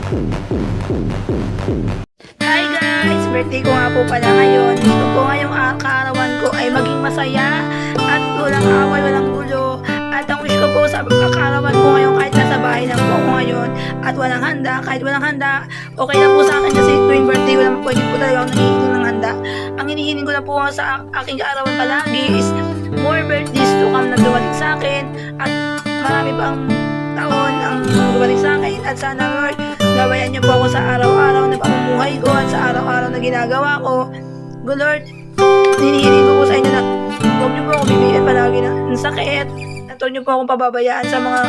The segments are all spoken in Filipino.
Hi guys! Birthday ko nga po pala ngayon. Gusto ko ngayong kaarawan ko ay maging masaya at walang away, walang gulo. At ang wish ko po sa kaarawan ko ngayon kahit nasa bahay lang po ako ngayon at walang handa, kahit walang handa, okay lang po sa akin kasi tuwing birthday ko lang po, hindi po talaga ako nangihiling ng handa. Ang hinihiling ko na po sa aking kaarawan palagi is more birthdays to come na dumating sa akin at marami pang taon ang dumating sa akin at sana Lord, gawayan niyo po ako sa araw-araw na pamumuhay ko at sa araw-araw na ginagawa ko. Good Lord, hinihiling ko po sa inyo na huwag niyo po ako bibigyan palagi ng sakit at huwag niyo po akong pababayaan sa mga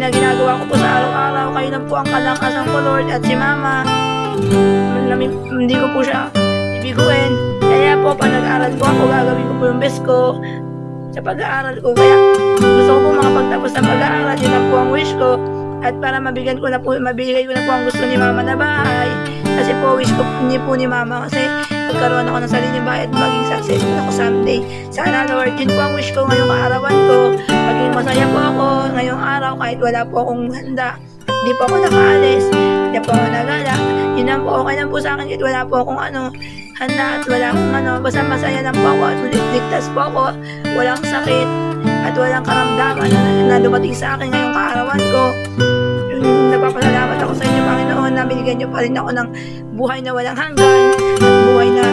ginagawa ko po sa araw-araw. Kayo lang po ang kalakasan ko Lord at si Mama, hindi ko po siya ibiguin. Kaya po pag nag-aaral po ako, gagawin ko po yung best ko sa pag-aaral ko. Kaya gusto ko po makapagtapos ng pag-aaral, yun lang po ang wish ko. At para mabigay ko na po ang gusto ni Mama na bahay. Kasi po wish ko po ni Mama kasi magkaroon ako ng sariling bahay at maging successful ako someday. Sana Lord, yun po ang wish ko ngayong kaarawan ko. Maging masaya po ako ngayong araw kahit wala po akong handa. Hindi po ako nakaalis, hindi po ako nagala. Yun lang po, okay lang po sa akin kahit wala po akong handa at wala akong basta masaya lang po ako at ligtas po ako. Walang sakit at walang karamdaman na dumating sa akin ngayong kaarawan ko. Napapasalamat ako sa inyo Panginoon na binigyan niyo pa rin ako ng buhay na walang hanggan at buhay na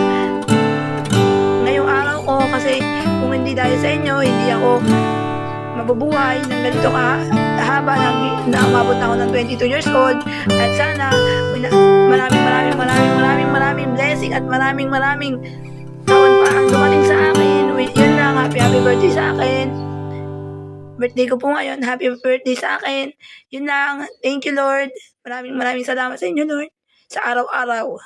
ngayong araw ko kasi kung hindi dahil sa inyo, hindi ako mabubuhay ng ganito kahaba na umabot na ako ng 22 years old at sana maraming blessing at maraming taon pa ang dumating sa akin. Yun lang, happy birthday sa akin. Birthday ko po ngayon, happy birthday sa akin. Yun lang, thank you Lord. Maraming salamat sa inyo Lord sa araw-araw.